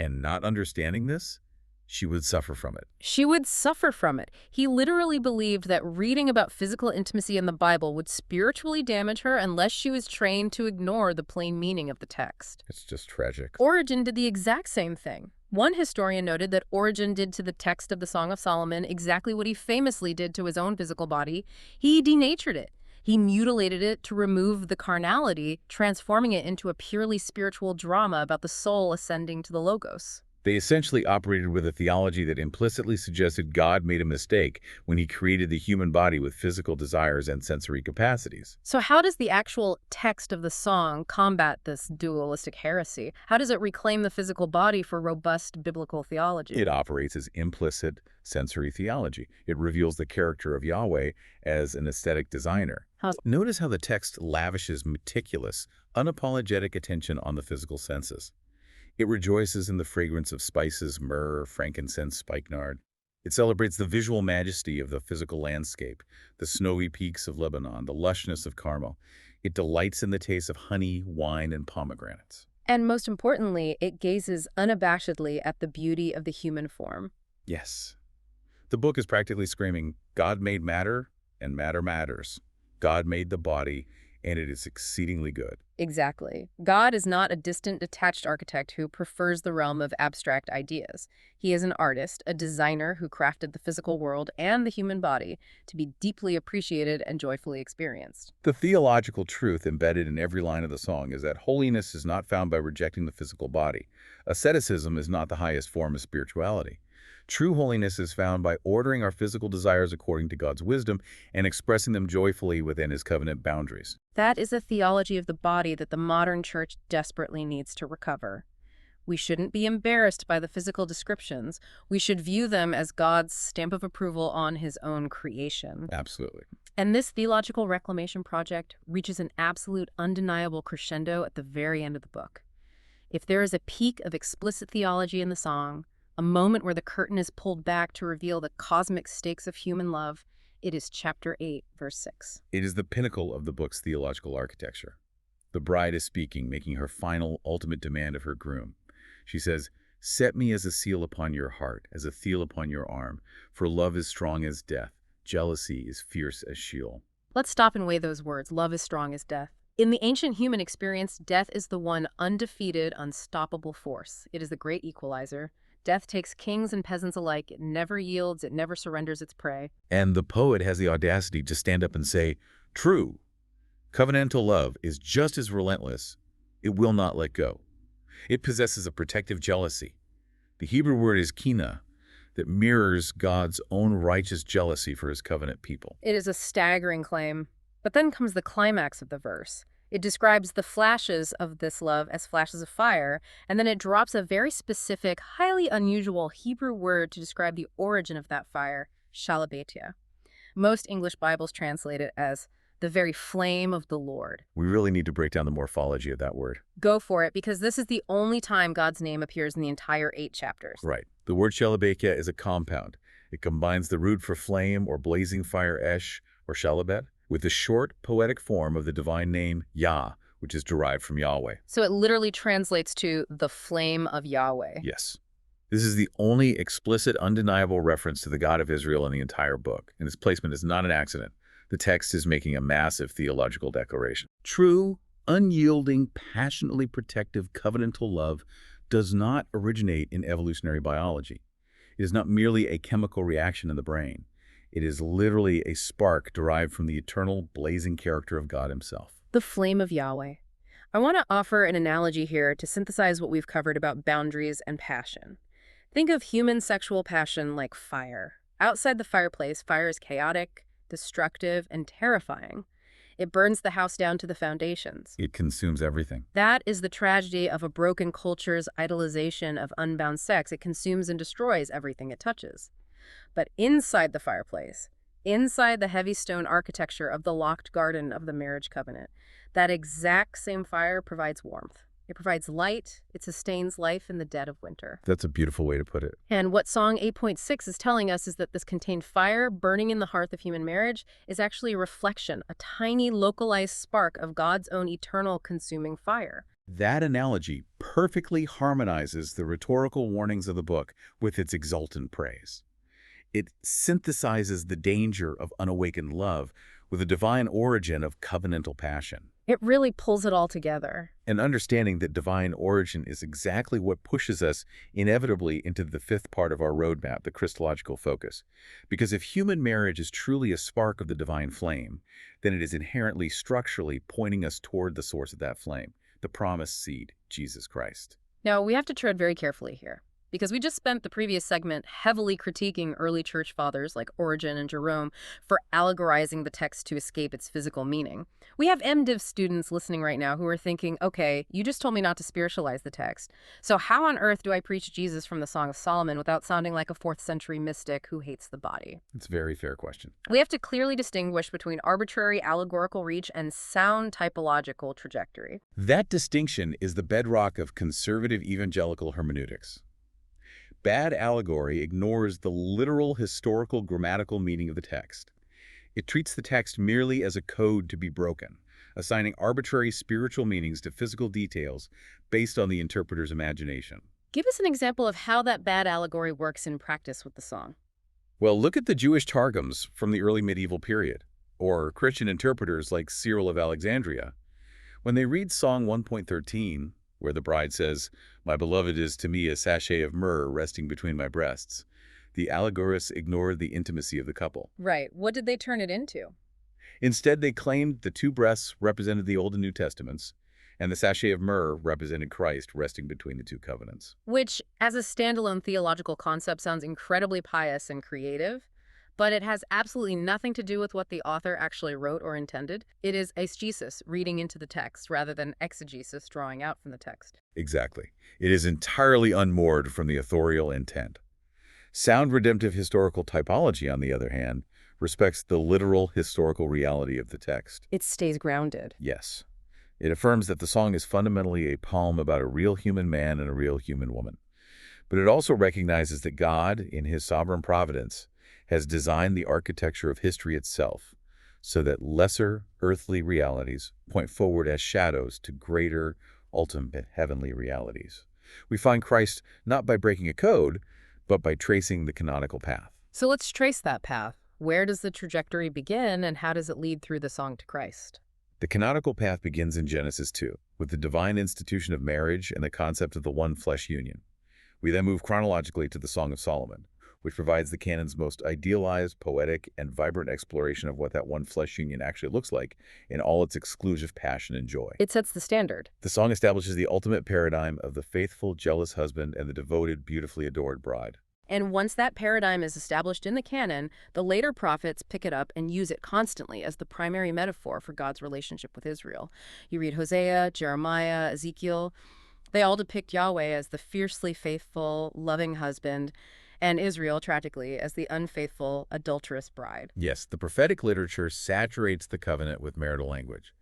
[SPEAKER 2] And not understanding this, she would suffer from it."
[SPEAKER 1] She would suffer from it. He literally believed that reading about physical intimacy in the Bible would spiritually damage her unless she was trained to ignore the plain meaning of the text.
[SPEAKER 2] It's just tragic.
[SPEAKER 1] Origen did the exact same thing. One historian noted that Origen did to the text of the Song of Solomon exactly what he famously did to his own physical body. He denatured it. He mutilated it to remove the carnality, transforming it into a purely spiritual drama about the soul ascending to the Logos.
[SPEAKER 2] They essentially operated with a theology that implicitly suggested God made a mistake when he created the human body with physical desires and sensory capacities.
[SPEAKER 1] So how does the actual text of the song combat this dualistic heresy? How does it reclaim the physical body for robust biblical theology?
[SPEAKER 2] It operates as implicit sensory theology. It reveals the character of Yahweh as an aesthetic designer.
[SPEAKER 1] How
[SPEAKER 2] Notice how the text lavishes meticulous, unapologetic attention on the physical senses. It rejoices in the fragrance of spices, myrrh, frankincense, spikenard. It celebrates the visual majesty of the physical landscape, the snowy peaks of Lebanon, the lushness of Carmel. It delights in the taste of honey, wine, and pomegranates.
[SPEAKER 1] And most importantly, it gazes unabashedly at the beauty of the human form.
[SPEAKER 2] Yes. The book is practically screaming, God made matter, and matter matters. God made the body, and it is exceedingly good.
[SPEAKER 1] Exactly. God is not a distant, detached architect who prefers the realm of abstract ideas. He is an artist, a designer who crafted the physical world and the human body to be deeply appreciated and joyfully experienced.
[SPEAKER 2] The theological truth embedded in every line of the song is that holiness is not found by rejecting the physical body. Asceticism is not the highest form of spirituality. True holiness is found by ordering our physical desires according to God's wisdom and expressing them joyfully within his covenant boundaries.
[SPEAKER 1] That is a theology of the body that the modern church desperately needs to recover. We shouldn't be embarrassed by the physical descriptions. We should view them as God's stamp of approval on his own creation.
[SPEAKER 2] Absolutely.
[SPEAKER 1] And this theological reclamation project reaches an absolute, undeniable crescendo at the very end of the book. If there is a peak of explicit theology in the song, a moment where the curtain is pulled back to reveal the cosmic stakes of human love, it is chapter 8, verse 6.
[SPEAKER 2] It is the pinnacle of the book's theological architecture. The bride is speaking, making her final, ultimate demand of her groom. She says, "Set me as a seal upon your heart, as a seal upon your arm, for love is strong as death, jealousy is fierce as Sheol."
[SPEAKER 1] Let's stop and weigh those words. Love is strong as death. In the ancient human experience, death is the one undefeated, unstoppable force. It is the great equalizer. Death takes kings and peasants alike. It never yields. It never surrenders its prey.
[SPEAKER 2] And the poet has the audacity to stand up and say, "True, covenantal love is just as relentless. It will not let go. It possesses a protective jealousy. The Hebrew word is kina, that mirrors God's own righteous jealousy for his covenant people."
[SPEAKER 1] It is a staggering claim. But then comes the climax of the verse. It describes the flashes of this love as flashes of fire, and then it drops a very specific, highly unusual Hebrew word to describe the origin of that fire, shalabetia. Most English Bibles translate it as the very flame of the Lord.
[SPEAKER 2] We really need to break down the morphology of that word.
[SPEAKER 1] Go for it, because this is the only time God's name appears in the entire 8 chapters.
[SPEAKER 2] Right. The word shalabetia is a compound. It combines the root for flame or blazing fire esh or shalabet with the short poetic form of the divine name Yah, which is derived from Yahweh.
[SPEAKER 1] So it literally translates to the flame of Yahweh.
[SPEAKER 2] Yes. This is the only explicit, undeniable reference to the God of Israel in the entire book, and its placement is not an accident. The text is making a massive theological declaration. True, unyielding, passionately protective covenantal love does not originate in evolutionary biology. It is not merely a chemical reaction in the brain. It is literally a spark derived from the eternal, blazing character of God himself.
[SPEAKER 1] The flame of Yahweh. I want to offer an analogy here to synthesize what we've covered about boundaries and passion. Think of human sexual passion like fire. Outside the fireplace, fire is chaotic, destructive, and terrifying. It burns the house down to the foundations.
[SPEAKER 2] It consumes everything.
[SPEAKER 1] That is the tragedy of a broken culture's idolization of unbound sex. It consumes and destroys everything it touches. But inside the fireplace, inside the heavy stone architecture of the locked garden of the marriage covenant, that exact same fire provides warmth. It provides light. It sustains life in the dead of winter.
[SPEAKER 2] That's a beautiful way to put it.
[SPEAKER 1] And what Song 8.6 is telling us is that this contained fire burning in the hearth of human marriage is actually a reflection, a tiny localized spark of God's own eternal consuming fire.
[SPEAKER 2] That analogy perfectly harmonizes the rhetorical warnings of the book with its exultant praise. It synthesizes the danger of unawakened love with the divine origin of covenantal passion.
[SPEAKER 1] It really pulls it all together.
[SPEAKER 2] And understanding that divine origin is exactly what pushes us inevitably into the fifth part of our roadmap, the Christological focus. Because if human marriage is truly a spark of the divine flame, then it is inherently structurally pointing us toward the source of that flame, the promised seed, Jesus Christ.
[SPEAKER 1] Now, we have to tread very carefully here. Because we just spent the previous segment heavily critiquing early church fathers like Origen and Jerome for allegorizing the text to escape its physical meaning. We have MDiv students listening right now who are thinking, okay, you just told me not to spiritualize the text. So how on earth do I preach Jesus from the Song of Solomon without sounding like a 4th century mystic who hates the body?
[SPEAKER 2] It's a very fair question.
[SPEAKER 1] We have to clearly distinguish between arbitrary allegorical reach and sound typological trajectory.
[SPEAKER 2] That distinction is the bedrock of conservative evangelical hermeneutics. Bad allegory ignores the literal historical grammatical meaning of the text. It treats the text merely as a code to be broken, assigning arbitrary spiritual meanings to physical details based on the interpreter's imagination.
[SPEAKER 1] Give us an example of how that bad allegory works in practice with the song.
[SPEAKER 2] Well, look at the Jewish Targums from the early medieval period, or Christian interpreters like Cyril of Alexandria. When they read Song 1.13, where the bride says, "My beloved is to me a sachet of myrrh resting between my breasts," the allegorists ignored the intimacy of the couple.
[SPEAKER 1] Right. What did they turn it into?
[SPEAKER 2] Instead, they claimed the two breasts represented the Old and New Testaments, and the sachet of myrrh represented Christ resting between the two covenants.
[SPEAKER 1] Which, as a standalone theological concept, sounds incredibly pious and creative, but it has absolutely nothing to do with what the author actually wrote or intended. It is eisegesis, reading into the text, rather than exegesis, drawing out from the text.
[SPEAKER 2] Exactly. It is entirely unmoored from the authorial intent. Sound redemptive historical typology, on the other hand, respects the literal historical reality of the text.
[SPEAKER 1] It stays grounded.
[SPEAKER 2] Yes. It affirms that the song is fundamentally a poem about a real human man and a real human woman. But it also recognizes that God, in his sovereign providence, has designed the architecture of history itself so that lesser earthly realities point forward as shadows to greater, ultimate heavenly realities. We find Christ not by breaking a code, but by tracing the canonical path.
[SPEAKER 1] So let's trace that path. Where does the trajectory begin, and how does it lead through the song to Christ?
[SPEAKER 2] The canonical path begins in Genesis 2, with the divine institution of marriage and the concept of the one-flesh union. We then move chronologically to the Song of Solomon, which provides the canon's most idealized, poetic, and vibrant exploration of what that one-flesh union actually looks like in all its exclusive passion and joy.
[SPEAKER 1] It sets the standard.
[SPEAKER 2] The song establishes the ultimate paradigm of the faithful, jealous husband and the devoted, beautifully adored bride.
[SPEAKER 1] And once that paradigm is established in the canon, the later prophets pick it up and use it constantly as the primary metaphor for God's relationship with Israel. You read Hosea, Jeremiah, Ezekiel. They all depict Yahweh as the fiercely faithful, loving husband, and Israel, tragically, as the unfaithful, adulterous bride.
[SPEAKER 2] Yes, the prophetic literature saturates the covenant with marital language.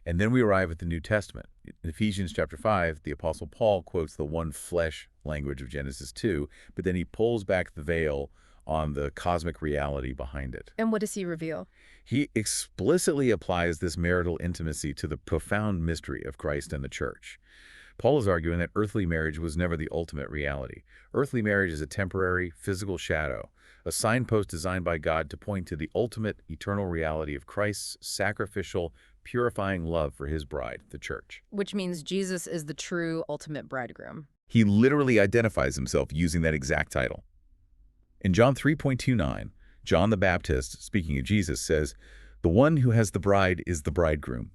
[SPEAKER 2] And then we arrive at the New Testament. In Ephesians chapter 5, the Apostle Paul quotes the one flesh language of Genesis 2, but then he pulls back the veil on the cosmic reality behind it.
[SPEAKER 1] And what does he reveal?
[SPEAKER 2] He explicitly applies this marital intimacy to the profound mystery of Christ and the church. Paul is arguing that earthly marriage was never the ultimate reality. Earthly marriage is a temporary, physical shadow, a signpost designed by God to point to the ultimate, eternal reality of Christ's sacrificial, purifying love for his bride, the church.
[SPEAKER 1] Which means Jesus is the true ultimate bridegroom.
[SPEAKER 2] He literally identifies himself using that exact title. In John 3.29, John the Baptist, speaking of Jesus, says, "The one who has the bride is the bridegroom."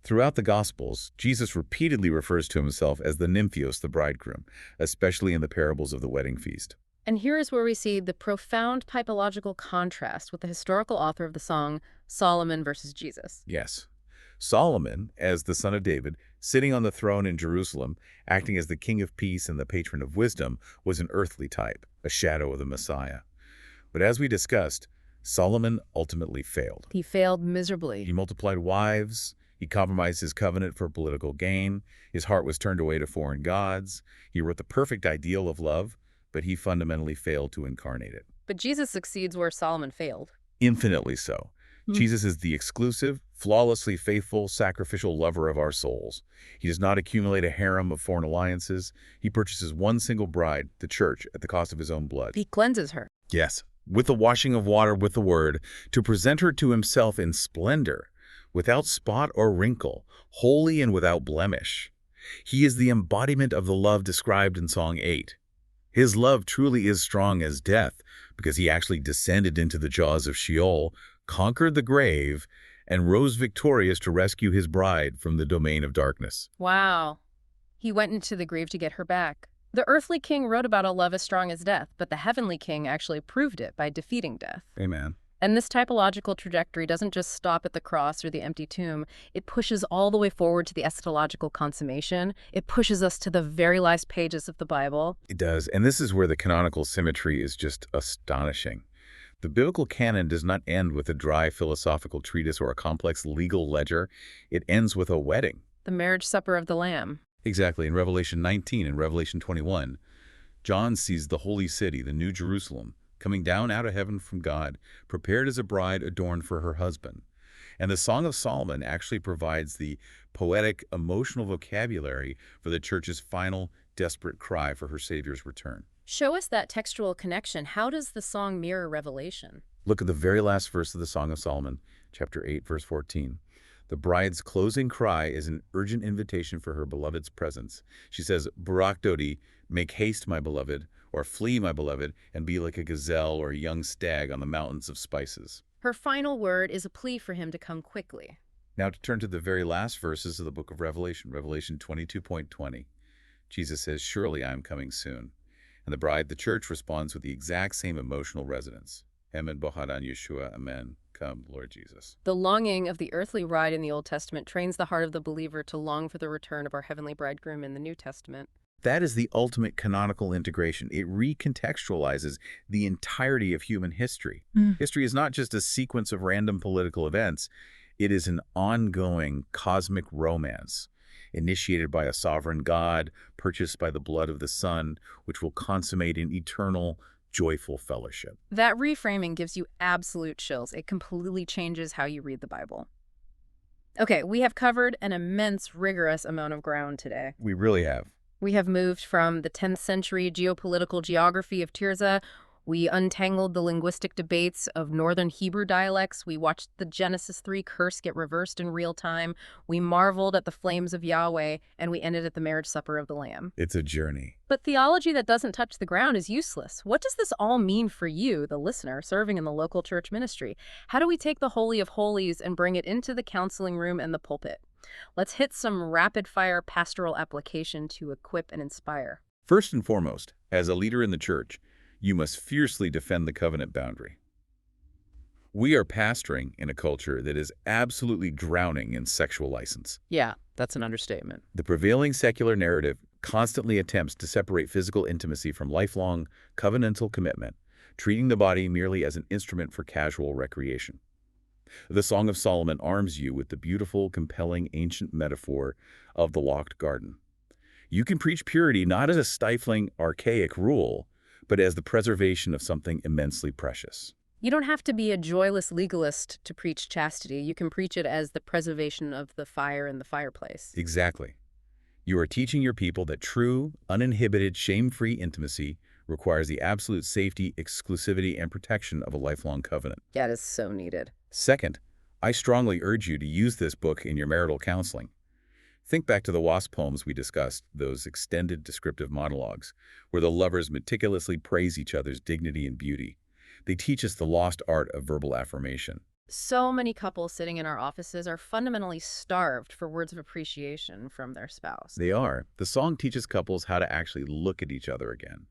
[SPEAKER 2] Throughout the Gospels, Jesus repeatedly refers to himself as the nymphos, the bridegroom, especially in the parables of the wedding feast.
[SPEAKER 1] And here is where we see the profound typological contrast with the historical author of the song, Solomon versus Jesus.
[SPEAKER 2] Yes. Solomon, as the son of David, sitting on the throne in Jerusalem, acting as the king of peace and the patron of wisdom, was an earthly type, a shadow of the Messiah. But as we discussed, Solomon ultimately failed.
[SPEAKER 1] He failed miserably.
[SPEAKER 2] He multiplied wives. He compromised his covenant for political gain. His heart was turned away to foreign gods. He wrote the perfect ideal of love, but he fundamentally failed to incarnate it.
[SPEAKER 1] But Jesus succeeds where Solomon failed.
[SPEAKER 2] Infinitely so. Jesus is the exclusive, flawlessly faithful, sacrificial lover of our souls. He does not accumulate a harem of foreign alliances. He purchases one single bride, the church, at the cost of his own blood.
[SPEAKER 1] He cleanses her.
[SPEAKER 2] Yes, with the washing of water with the word, to present her to himself in splendor, without spot or wrinkle, holy and without blemish. He is the embodiment of the love described in Song 8. His love truly is strong as death, because he actually descended into the jaws of Sheol, conquered the grave, and rose victorious to rescue his bride from the domain of darkness.
[SPEAKER 1] Wow. He went into the grave to get her back. The earthly king wrote about a love as strong as death, but the heavenly king actually proved it by defeating death.
[SPEAKER 2] Amen.
[SPEAKER 1] And this typological trajectory doesn't just stop at the cross or the empty tomb. It pushes all the way forward to the eschatological consummation. It pushes us to the very last pages of the Bible.
[SPEAKER 2] It does, and this is where the canonical symmetry is just astonishing. The biblical canon does not end with a dry philosophical treatise or a complex legal ledger. It ends with a wedding.
[SPEAKER 1] The marriage supper of the Lamb.
[SPEAKER 2] Exactly. In Revelation 19 and Revelation 21, John sees the holy city, the New Jerusalem, coming down out of heaven from God, prepared as a bride adorned for her husband. And the Song of Solomon actually provides the poetic, emotional vocabulary for the church's final, desperate cry for her Savior's return.
[SPEAKER 1] Show us that textual connection. How does the song mirror Revelation?
[SPEAKER 2] Look at the very last verse of the Song of Solomon, chapter 8, verse 14. The bride's closing cry is an urgent invitation for her beloved's presence. She says, Barak Dodi, make haste, my beloved, or flee, my beloved, and be like a gazelle or a young stag on the mountains of spices.
[SPEAKER 1] Her final word is a plea for him to come quickly.
[SPEAKER 2] Now to turn to the very last verses of the book of Revelation, Revelation 22:20. Jesus says, surely I am coming soon. And the bride, the church, responds with the exact same emotional resonance. Amen, Bohadan Yeshua, Amen. Come, Lord Jesus.
[SPEAKER 1] The longing of the earthly bride in the Old Testament trains the heart of the believer to long for the return of our heavenly bridegroom in the New Testament.
[SPEAKER 2] That is the ultimate canonical integration. It recontextualizes the entirety of human history. History is not just a sequence of random political events. It is an ongoing cosmic romance, initiated by a sovereign God, purchased by the blood of the Son, which will consummate in eternal, joyful fellowship.
[SPEAKER 1] That reframing gives you absolute chills. It completely changes how you read the Bible. Okay, we have covered an immense, rigorous amount of ground today.
[SPEAKER 2] We really have.
[SPEAKER 1] We have moved from the 10th century geopolitical geography of Tirzah. We untangled the linguistic debates of Northern Hebrew dialects. We watched the Genesis 3 curse get reversed in real time. We marveled at the flames of Yahweh, and we ended at the marriage supper of the Lamb.
[SPEAKER 2] It's a journey.
[SPEAKER 1] But theology that doesn't touch the ground is useless. What does this all mean for you, the listener, serving in the local church ministry? How do we take the Holy of Holies and bring it into the counseling room and the pulpit? Let's hit some rapid-fire pastoral application to equip and inspire.
[SPEAKER 2] First and foremost, as a leader in the church, you must fiercely defend the covenant boundary. We are pastoring in a culture that is absolutely drowning in sexual license.
[SPEAKER 1] Yeah, that's an understatement.
[SPEAKER 2] The prevailing secular narrative constantly attempts to separate physical intimacy from lifelong, covenantal commitment, treating the body merely as an instrument for casual recreation. The Song of Solomon arms you with the beautiful, compelling ancient metaphor of the locked garden. You can preach purity not as a stifling, archaic rule, but as the preservation of something immensely precious.
[SPEAKER 1] You don't have to be a joyless legalist to preach chastity. You can preach it as the preservation of the fire in the fireplace.
[SPEAKER 2] Exactly. You are teaching your people that true, uninhibited, shame-free intimacy requires the absolute safety, exclusivity, and protection of a lifelong covenant.
[SPEAKER 1] That is so needed.
[SPEAKER 2] Second, I strongly urge you to use this book in your marital counseling. Think back to the WASP poems we discussed, those extended descriptive monologues, where the lovers meticulously praise each other's dignity and beauty. They teach us the lost art of verbal affirmation.
[SPEAKER 1] So many couples sitting in our offices are fundamentally starved for words of appreciation from their spouse.
[SPEAKER 2] They are. The song teaches couples how to actually look at each other again.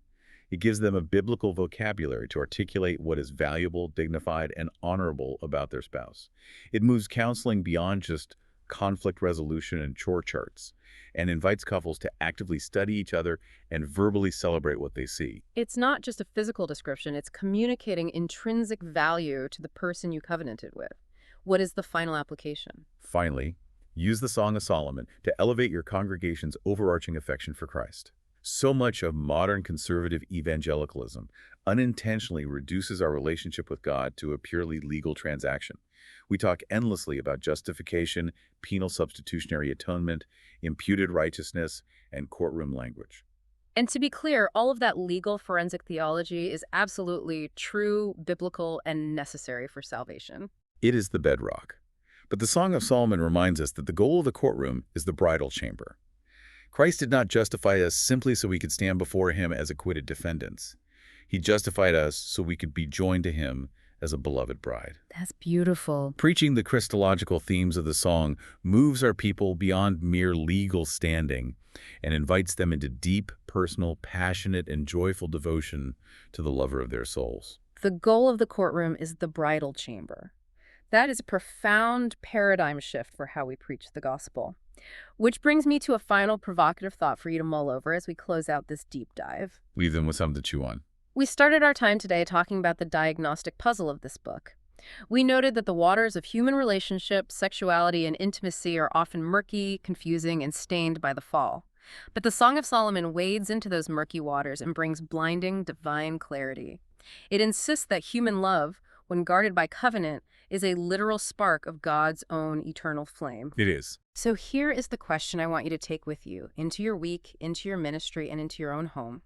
[SPEAKER 2] It gives them a biblical vocabulary to articulate what is valuable, dignified, and honorable about their spouse. It moves counseling beyond just conflict resolution and chore charts, and invites couples to actively study each other and verbally celebrate what they see.
[SPEAKER 1] It's not just a physical description, it's communicating intrinsic value to the person you covenanted with. What is the final application?
[SPEAKER 2] Finally, use the Song of Solomon to elevate your congregation's overarching affection for Christ. So much of modern conservative evangelicalism unintentionally reduces our relationship with God to a purely legal transaction. We talk endlessly about justification, penal substitutionary atonement, imputed righteousness, and courtroom language.
[SPEAKER 1] And to be clear, all of that legal forensic theology is absolutely true, biblical, and necessary for salvation.
[SPEAKER 2] It is the bedrock. But the Song of Solomon reminds us that the goal of the courtroom is the bridal chamber. Christ did not justify us simply so we could stand before him as acquitted defendants. He justified us so we could be joined to him as a beloved bride.
[SPEAKER 1] That's beautiful.
[SPEAKER 2] Preaching the Christological themes of the song moves our people beyond mere legal standing and invites them into deep, personal, passionate, and joyful devotion to the lover of their souls.
[SPEAKER 1] The goal of the courtroom is the bridal chamber. That is a profound paradigm shift for how we preach the gospel. Which brings me to a final provocative thought for you to mull over as we close out this deep dive.
[SPEAKER 2] Leave them with something to chew on.
[SPEAKER 1] We started our time today talking about the diagnostic puzzle of this book. We noted that the waters of human relationships, sexuality, and intimacy are often murky, confusing, and stained by the fall. But the Song of Solomon wades into those murky waters and brings blinding, divine clarity. It insists that human love, when guarded by covenant, is a literal spark of God's own eternal flame.
[SPEAKER 2] It is.
[SPEAKER 1] So here is the question I want you to take with you into your week, into your ministry, and into your own home.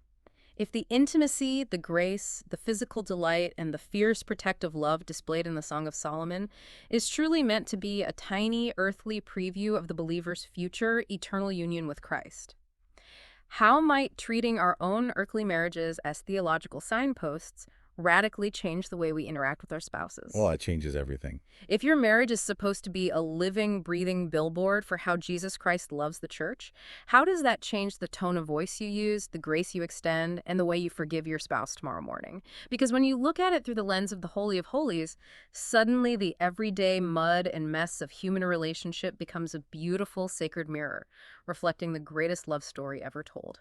[SPEAKER 1] If the intimacy, the grace, the physical delight, and the fierce protective love displayed in the Song of Solomon is truly meant to be a tiny earthly preview of the believer's future eternal union with Christ, how might treating our own earthly marriages as theological signposts radically change the way we interact with our spouses?
[SPEAKER 2] Well, it changes everything.
[SPEAKER 1] If your marriage is supposed to be a living, breathing billboard for how Jesus Christ loves the church, how does that change the tone of voice you use, the grace you extend, and the way you forgive your spouse tomorrow morning? Because when you look at it through the lens of the Holy of Holies, suddenly the everyday mud and mess of human relationship becomes a beautiful, sacred mirror, reflecting the greatest love story ever told.